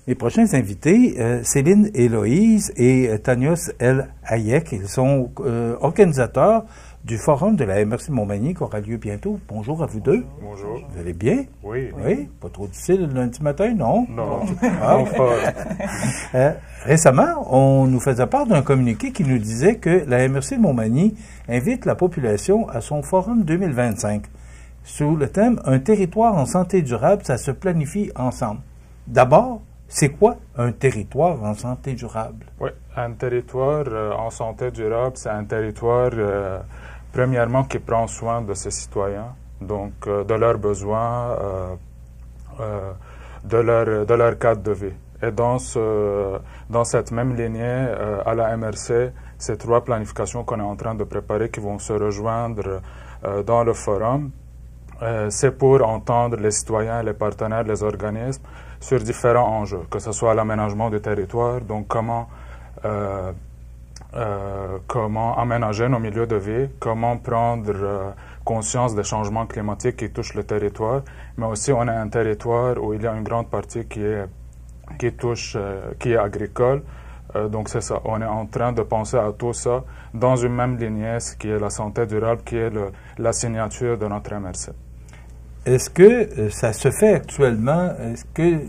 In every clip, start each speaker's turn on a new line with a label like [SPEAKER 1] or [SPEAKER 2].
[SPEAKER 1] Mes prochains invités, Céline Héloïse et Tanios El Hayek, ils sont organisateurs du Forum de la MRC Montmagny qui aura lieu bientôt. Bonjour à vous deux.
[SPEAKER 2] Bonjour.
[SPEAKER 1] Vous allez bien?
[SPEAKER 2] Oui.
[SPEAKER 1] Oui? Pas trop difficile le lundi matin, non?
[SPEAKER 2] Non.
[SPEAKER 1] Récemment, on nous faisait part d'un communiqué qui nous disait que la MRC Montmagny invite la population à son Forum 2025 sous le thème « Un territoire en santé durable, ça se planifie ensemble ». D'abord, c'est quoi un territoire en santé durable?
[SPEAKER 2] Oui, un territoire en santé durable, c'est un territoire, premièrement, qui prend soin de ses citoyens, donc de leurs besoins, de leur cadre de vie. Et dans cette même lignée, à la MRC, ces trois planifications qu'on est en train de préparer qui vont se rejoindre dans le forum, c'est pour entendre les citoyens, les partenaires, les organismes sur différents enjeux, que ce soit l'aménagement du territoire, donc comment aménager nos milieux de vie, comment prendre conscience des changements climatiques qui touchent le territoire, mais aussi on a un territoire où il y a une grande partie qui est agricole. Donc c'est ça, on est en train de penser à tout ça dans une même lignée, ce qui est la santé durable, qui est la signature de notre MRC.
[SPEAKER 1] Est-ce que ça se fait actuellement? Est-ce que,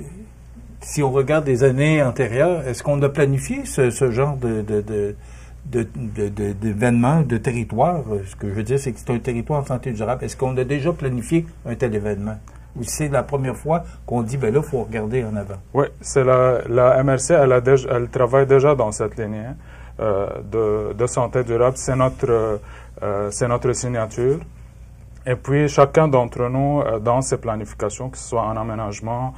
[SPEAKER 1] si on regarde des années antérieures, est-ce qu'on a planifié ce genre d'événement, de territoire? Ce que je veux dire, c'est que c'est un territoire en santé durable. Est-ce qu'on a déjà planifié un tel événement? Ou c'est la première fois qu'on dit, ben là, il faut regarder en avant?
[SPEAKER 2] Oui, c'est la MRC, elle travaille déjà dans cette lignée de santé durable. C'est notre signature. Et puis, chacun d'entre nous, dans ses planifications, que ce soit en aménagement,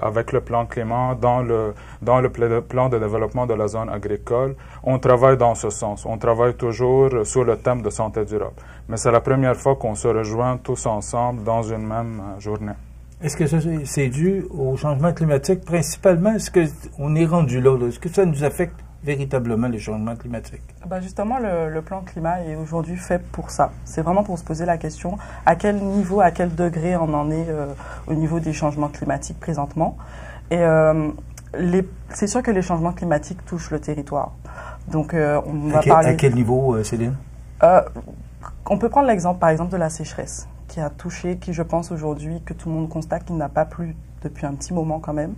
[SPEAKER 2] avec le plan climat, dans le plan de développement de la zone agricole, on travaille dans ce sens. On travaille toujours sur le thème de santé durable. Mais c'est la première fois qu'on se rejoint tous ensemble dans une même journée.
[SPEAKER 1] Est-ce que c'est dû au changement climatique principalement? Est-ce qu'on est rendu là? Est-ce que ça nous affecte véritablement les changements climatiques?
[SPEAKER 3] Ben justement, le plan climat est aujourd'hui fait pour ça. C'est vraiment pour se poser la question à quel niveau, à quel degré on en est au niveau des changements climatiques présentement. Et c'est sûr que les changements climatiques touchent le territoire. Donc, on va parler...
[SPEAKER 1] À quel niveau, Céline?
[SPEAKER 3] On peut prendre l'exemple, par exemple, de la sécheresse qui a touché, qui je pense aujourd'hui que tout le monde constate qu'il n'a pas plu depuis un petit moment quand même.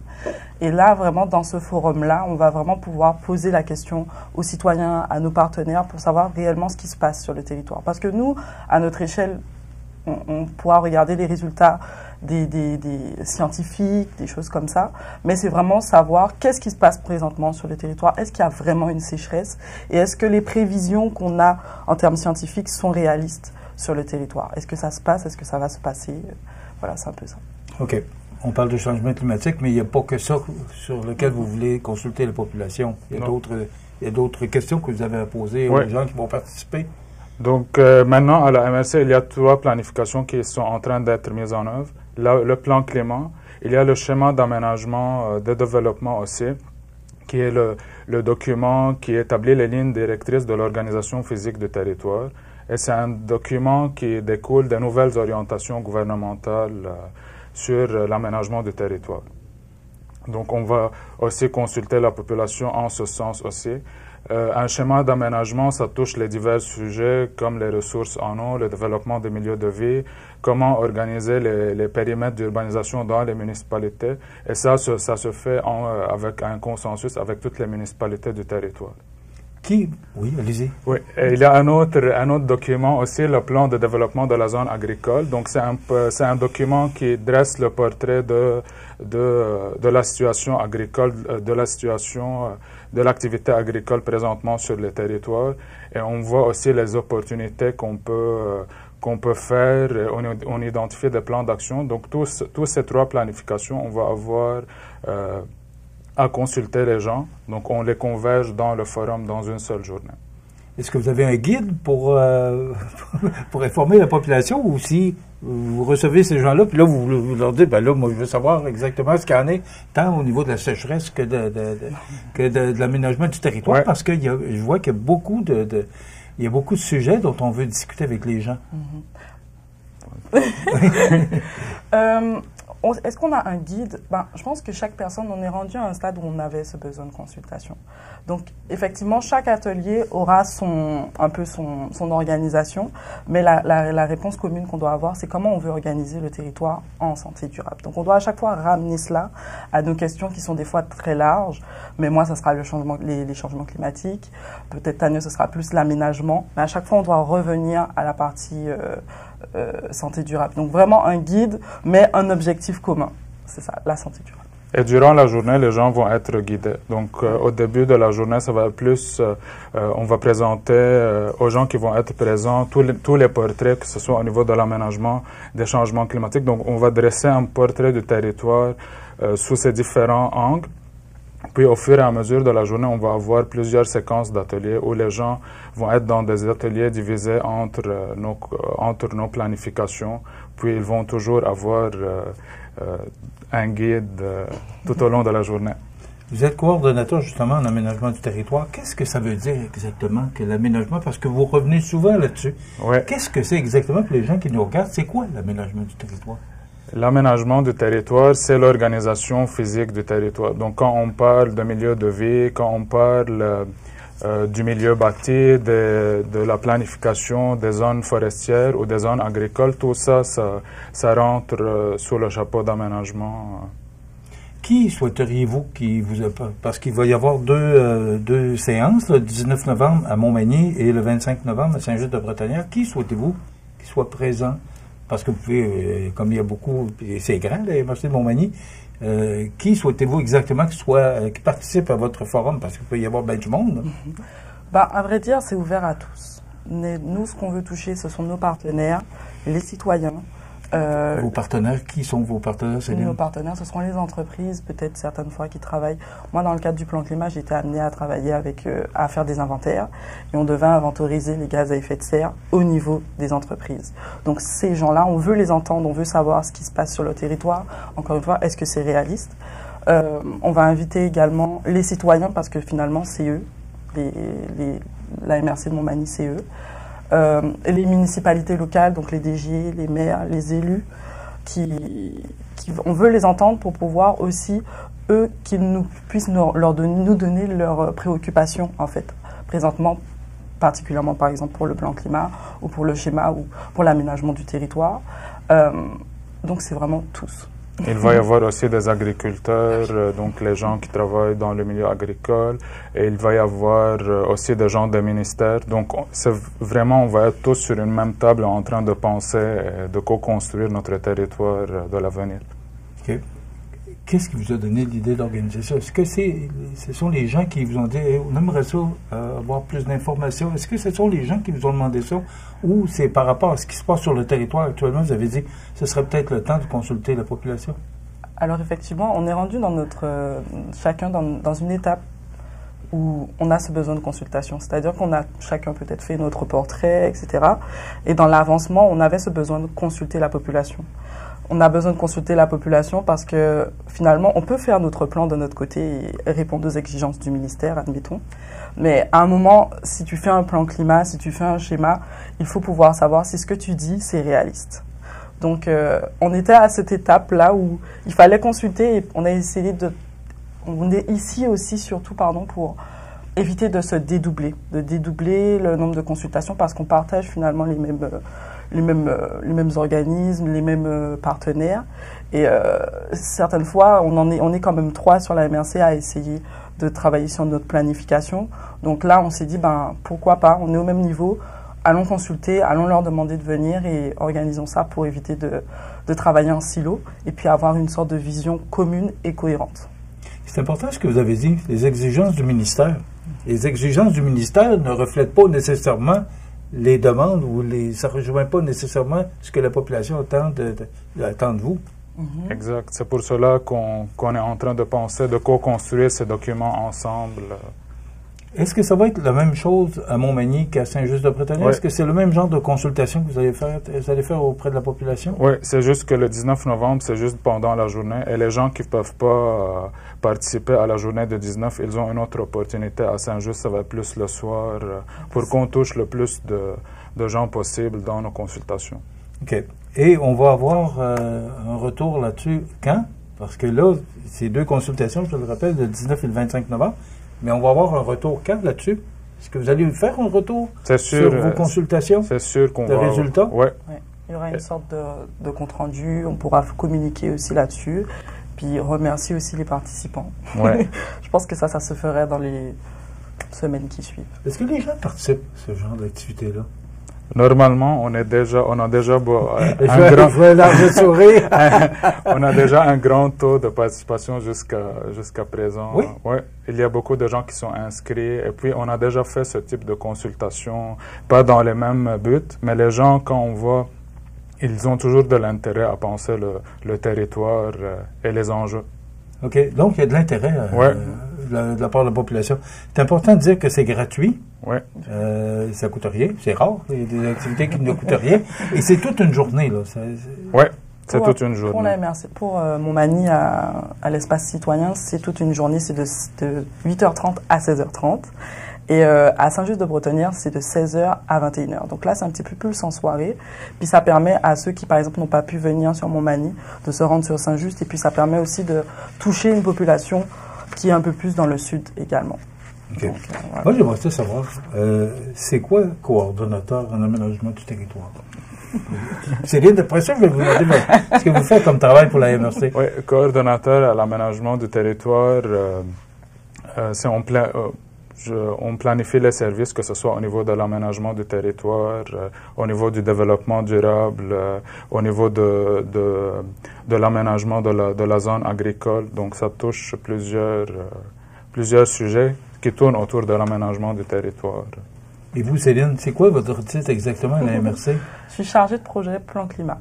[SPEAKER 3] Et là, vraiment, dans ce forum-là, on va vraiment pouvoir poser la question aux citoyens, à nos partenaires, pour savoir réellement ce qui se passe sur le territoire. Parce que nous, à notre échelle, on pourra regarder les résultats des scientifiques, des choses comme ça, mais c'est vraiment savoir qu'est-ce qui se passe présentement sur le territoire. Est-ce qu'il y a vraiment une sécheresse? Et est-ce que les prévisions qu'on a en termes scientifiques sont réalistes sur le territoire? Est-ce que ça se passe? Est-ce que ça va se passer? Voilà, c'est un peu ça.
[SPEAKER 1] OK. On parle de changement climatique, mais il n'y a pas que ça sur lequel vous voulez consulter la population. Il y a d'autres questions que vous avez à poser aux gens qui vont participer. Donc,
[SPEAKER 2] maintenant, à la MRC, il y a trois planifications qui sont en train d'être mises en œuvre. Le plan climat, il y a le schéma d'aménagement de développement aussi, qui est le document qui établit les lignes directrices de l'organisation physique du territoire. Et c'est un document qui découle des nouvelles orientations gouvernementales sur l'aménagement du territoire. Donc, on va aussi consulter la population en ce sens aussi. Un schéma d'aménagement, ça touche les divers sujets comme les ressources en eau, le développement des milieux de vie, comment organiser les périmètres d'urbanisation dans les municipalités. Et ça se fait avec un consensus avec toutes les municipalités du territoire.
[SPEAKER 1] Oui, allez-y.
[SPEAKER 2] Oui, et il y a un autre document aussi, le plan de développement de la zone agricole. Donc, c'est un document qui dresse le portrait de la situation agricole, de l'activité agricole présentement sur le territoire. Et on voit aussi les opportunités qu'on peut faire. On identifie des plans d'action. Donc, tous ces trois planifications, on va avoir à consulter les gens. Donc, on les converge dans le forum dans une seule journée.
[SPEAKER 1] Est-ce que vous avez un guide pour informer la population ou si vous recevez ces gens-là, puis là, vous leur dites, ben là, moi, je veux savoir exactement ce qu'il y en est, tant au niveau de la sécheresse que de l'aménagement du territoire, parce que je vois qu'il y a beaucoup de sujets dont on veut discuter avec les gens.
[SPEAKER 3] Est-ce qu'on a un guide? Je pense que chaque personne, on est rendu à un stade où on avait ce besoin de consultation. Donc, effectivement, chaque atelier aura un peu son organisation, mais la réponse commune qu'on doit avoir, c'est comment on veut organiser le territoire en santé durable. Donc, on doit à chaque fois ramener cela à nos questions qui sont des fois très larges, mais moi, ça sera les changements climatiques, peut-être Tania, ce sera plus l'aménagement, mais à chaque fois, on doit revenir à la partie santé durable. Donc, vraiment un guide, mais un objectif commun. C'est ça, la santé durable.
[SPEAKER 2] Et durant la journée, les gens vont être guidés. Donc, au début de la journée, ça va être plus, on va présenter aux gens qui vont être présents tous les portraits, que ce soit au niveau de l'aménagement, des changements climatiques. Donc, on va dresser un portrait du territoire sous ces différents angles. Puis, au fur et à mesure de la journée, on va avoir plusieurs séquences d'ateliers où les gens vont être dans des ateliers divisés entre nos planifications. Puis, ils vont toujours avoir un guide tout au long de la journée.
[SPEAKER 1] Vous êtes coordonnateur justement en aménagement du territoire. Qu'est-ce que ça veut dire exactement que l'aménagement? Parce que vous revenez souvent là-dessus.
[SPEAKER 2] Ouais.
[SPEAKER 1] Qu'est-ce que c'est exactement pour les gens qui nous regardent? C'est quoi l'aménagement du territoire?
[SPEAKER 2] L'aménagement du territoire, c'est l'organisation physique du territoire. Donc, quand on parle de milieu de vie, quand on parle du milieu bâti, de la planification des zones forestières ou des zones agricoles, tout ça, ça rentre sous le chapeau d'aménagement.
[SPEAKER 1] Qui souhaiteriez-vous qui vous parce qu'il va y avoir deux séances, le 19 novembre à Montmagny et le 25 novembre à Saint-Just-de-Bretagnère. Qui souhaitez-vous qui soit présent? Parce que vous pouvez, comme il y a beaucoup, et c'est grand, la MRC de Montmagny, qui souhaitez-vous exactement qui participe à votre forum? Parce qu'il peut y avoir bien du monde.
[SPEAKER 3] À vrai dire, c'est ouvert à tous. Nous, ce qu'on veut toucher, ce sont nos partenaires, les citoyens.
[SPEAKER 1] Vos partenaires, qui sont vos partenaires, Céline?
[SPEAKER 3] Nos partenaires, ce seront les entreprises, peut-être certaines fois qui travaillent. Moi, dans le cadre du plan climat, j'ai été amenée à travailler à faire des inventaires et on devait inventoriser les gaz à effet de serre au niveau des entreprises. Donc, ces gens-là, on veut les entendre, on veut savoir ce qui se passe sur le territoire. Encore une fois, est-ce que c'est réaliste? On va inviter également les citoyens parce que finalement, c'est eux, la MRC de Montmagny, c'est eux. Les municipalités locales, donc les DG, les maires, les élus, on veut les entendre pour pouvoir aussi, eux, qu'ils puissent nous donner leurs préoccupations, en fait, présentement, particulièrement, par exemple, pour le plan climat, ou pour le schéma, ou pour l'aménagement du territoire. Donc, c'est vraiment tous.
[SPEAKER 2] Il va y avoir aussi des agriculteurs, donc les gens qui travaillent dans le milieu agricole, et il va y avoir aussi des gens des ministères. Donc, c'est vraiment, on va être tous sur une même table en train de penser, de co-construire notre territoire de l'avenir.
[SPEAKER 1] Okay. Qu'est-ce qui vous a donné l'idée d'organiser ça? Est-ce que ce sont les gens qui vous ont dit on aimerait ça, avoir plus d'informations? Est-ce que ce sont les gens qui vous ont demandé ça? Ou c'est par rapport à ce qui se passe sur le territoire actuellement, vous avez dit ce serait peut-être le temps de consulter la population? Alors
[SPEAKER 3] effectivement, on est rendu chacun dans une étape où on a ce besoin de consultation. C'est-à-dire qu'on a chacun peut-être fait notre portrait, etc. Et dans l'avancement, on avait ce besoin de consulter la population. On a besoin de consulter la population parce que finalement, on peut faire notre plan de notre côté et répondre aux exigences du ministère, admettons. Mais à un moment, si tu fais un plan climat, si tu fais un schéma, il faut pouvoir savoir si ce que tu dis, c'est réaliste. Donc, on était à cette étape-là où il fallait consulter et on a essayé on est ici aussi surtout, pour éviter de se dédoubler, le nombre de consultations parce qu'on partage finalement les mêmes organismes, les mêmes partenaires. Et certaines fois, on est quand même 3 sur la MRC à essayer de travailler sur notre planification. Donc là, on s'est dit, pourquoi pas, on est au même niveau, allons consulter, allons leur demander de venir et organisons ça pour éviter de travailler en silo et puis avoir une sorte de vision commune et cohérente.
[SPEAKER 1] C'est important ce que vous avez dit, les exigences du ministère. Les exigences du ministère ne reflètent pas nécessairement les demandes ou ça ne rejoint pas nécessairement ce que la population attend de vous.
[SPEAKER 2] Mm-hmm. Exact. C'est pour cela qu'on est en train de penser, de co-construire ces documents ensemble.
[SPEAKER 1] Est-ce que ça va être la même chose à Montmagny qu'à Saint-Just-de-Bretagnère? Oui. Est-ce que c'est le même genre de consultation que vous allez faire auprès de la population?
[SPEAKER 2] Oui, c'est juste que le 19 novembre, c'est juste pendant la journée. Et les gens qui ne peuvent pas participer à la journée de 19, ils ont une autre opportunité à Saint-Just. Ça va être plus le soir pour qu'on touche le plus de gens possible dans nos consultations.
[SPEAKER 1] OK. Et on va avoir un retour là-dessus quand? Parce que là, c'est 2 consultations, je le rappelle, le 19 et le 25 novembre. Mais on va avoir un retour quand là-dessus? Est-ce que vous allez faire un retour sur vos consultations?
[SPEAKER 2] C'est sûr qu'on
[SPEAKER 1] va... Le résultat?
[SPEAKER 2] Oui.
[SPEAKER 3] Ouais. Il y aura une sorte de compte-rendu. On pourra communiquer aussi là-dessus. Puis remercier aussi les participants.
[SPEAKER 2] Ouais.
[SPEAKER 3] Je pense que ça se ferait dans les semaines qui suivent.
[SPEAKER 1] Est-ce que les gens participent à ce genre d'activité-là?
[SPEAKER 2] Normalement, on a déjà on a déjà un grand taux de participation jusqu'à présent.
[SPEAKER 1] Oui.
[SPEAKER 2] Ouais. Il y a beaucoup de gens qui sont inscrits et puis on a déjà fait ce type de consultation, pas dans les mêmes buts, mais les gens, quand on voit, ils ont toujours de l'intérêt à penser le territoire et les enjeux.
[SPEAKER 1] OK. Donc, il y a de l'intérêt de la part de la population. C'est important de dire que c'est gratuit.
[SPEAKER 2] Oui.
[SPEAKER 1] Ça ne coûte rien. C'est rare. Il y a des activités qui ne coûtent rien. Et c'est toute une journée, là.
[SPEAKER 2] Oui, c'est toute une journée.
[SPEAKER 3] Pour la MRC, pour Montmagny à l'espace citoyen, c'est toute une journée. C'est de 8h30 à 16h30. Et à Saint-Just-de-Bretonnière, c'est de 16h à 21h. Donc là, c'est un petit peu plus en soirée. Puis ça permet à ceux qui, par exemple, n'ont pas pu venir sur Montmagny de se rendre sur Saint-Just. Et puis ça permet aussi de toucher une population qui est un peu plus dans le sud également.
[SPEAKER 1] OK.
[SPEAKER 3] Donc, voilà.
[SPEAKER 1] Moi, j'aimerais savoir, c'est quoi coordonnateur en aménagement du territoire? Céline, après ça, je vais vous demander ce que vous faites comme travail pour la MRC.
[SPEAKER 2] Oui, coordonnateur à l'aménagement du territoire, c'est on planifie les services, que ce soit au niveau de l'aménagement du territoire, au niveau du développement durable, au niveau de l'aménagement de la zone agricole. Donc, ça touche plusieurs sujets qui tournent autour de l'aménagement du territoire.
[SPEAKER 1] Et vous, Céline, c'est quoi votre titre exactement à la MRC?
[SPEAKER 3] Je suis chargée de projet Plan Climat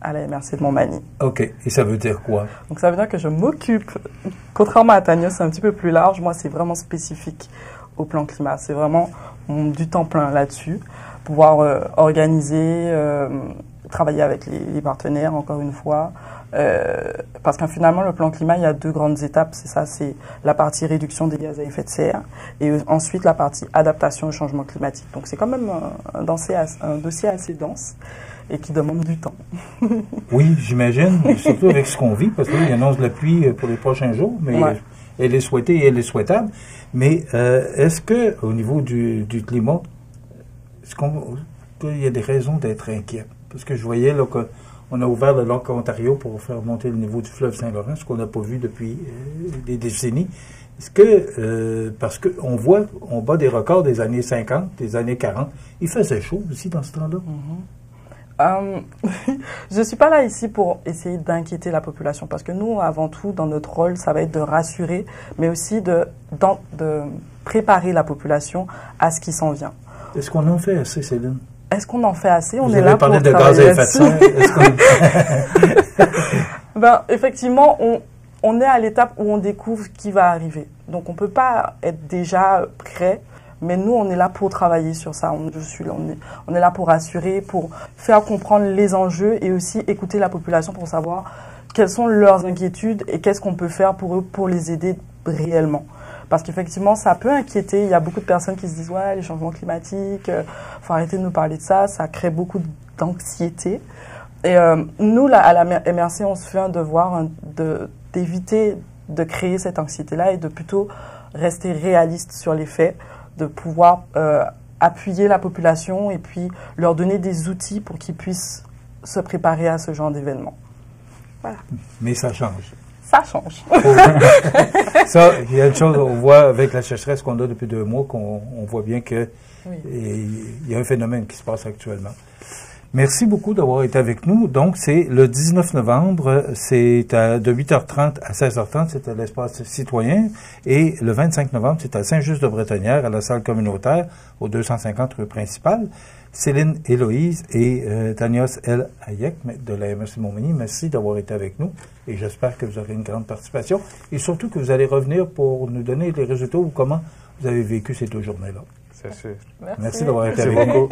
[SPEAKER 3] à la MRC de Montmagny.
[SPEAKER 1] OK. Et ça veut dire quoi?
[SPEAKER 3] Donc, ça veut dire que je m'occupe, contrairement à Tania, c'est un petit peu plus large. Moi, c'est vraiment spécifique au plan climat. C'est vraiment du temps plein là-dessus. Pouvoir organiser, travailler avec les partenaires, encore une fois. Parce que finalement, le plan climat, il y a 2 grandes étapes. C'est ça, c'est la partie réduction des gaz à effet de serre et ensuite la partie adaptation au changement climatique. Donc, c'est quand même un dossier assez dense et qui demande du temps.
[SPEAKER 1] Oui, j'imagine, surtout avec ce qu'on vit, parce qu'il annonce la pluie pour les prochains jours, mais elle est souhaitée et elle est souhaitable. Mais est-ce que, au niveau du climat, est-ce qu'il y a des raisons d'être inquiet? Parce que je voyais là, qu'on a ouvert le lac Ontario pour faire monter le niveau du fleuve Saint-Laurent, ce qu'on n'a pas vu depuis des décennies. Est-ce que, parce qu'on voit, on bat des records des années 50, des années 40, il faisait chaud aussi dans ce temps-là?
[SPEAKER 3] Je ne suis pas là ici pour essayer d'inquiéter la population, parce que nous, avant tout, dans notre rôle, ça va être de rassurer, mais aussi de préparer la population à ce qui s'en vient.
[SPEAKER 1] Est-ce qu'on en fait assez, Céline?
[SPEAKER 3] Est-ce qu'on en fait assez?
[SPEAKER 1] Vous avez parlé de gaz à effet de serre.
[SPEAKER 3] Ben, effectivement, on est à l'étape où on découvre ce qui va arriver. Donc, on ne peut pas être déjà prêt. Mais nous, on est là pour travailler sur ça. On est là pour assurer, pour faire comprendre les enjeux et aussi écouter la population pour savoir quelles sont leurs inquiétudes et qu'est-ce qu'on peut faire pour eux pour les aider réellement. Parce qu'effectivement, ça peut inquiéter. Il y a beaucoup de personnes qui se disent « Ouais, les changements climatiques, faut arrêter de nous parler de ça. » Ça crée beaucoup d'anxiété. Et nous, là, à la MRC, on se fait un devoir d'éviter de créer cette anxiété-là et de plutôt rester réaliste sur les faits, de pouvoir appuyer la population et puis leur donner des outils pour qu'ils puissent se préparer à ce genre d'événement. Voilà.
[SPEAKER 1] Mais ça change.
[SPEAKER 3] Ça change.
[SPEAKER 1] Ça, il y a une chose, on voit avec la sécheresse qu'on a depuis 2 mois, qu'on voit bien qu'il y a un phénomène qui se passe actuellement. Merci beaucoup d'avoir été avec nous. Donc, c'est le 19 novembre, c'est de 8h30 à 16h30, c'est à l'espace citoyen. Et le 25 novembre, c'est à Saint-Just-de-Bretonnière, à la salle communautaire, au 250 rue principale. Céline Héloïse et Tanios El Hayek de la MRC Montmagny, merci d'avoir été avec nous. Et j'espère que vous aurez une grande participation. Et surtout que vous allez revenir pour nous donner les résultats ou comment vous avez vécu ces 2 journées-là.
[SPEAKER 2] C'est sûr.
[SPEAKER 3] Merci.
[SPEAKER 1] Merci d'avoir été avec nous.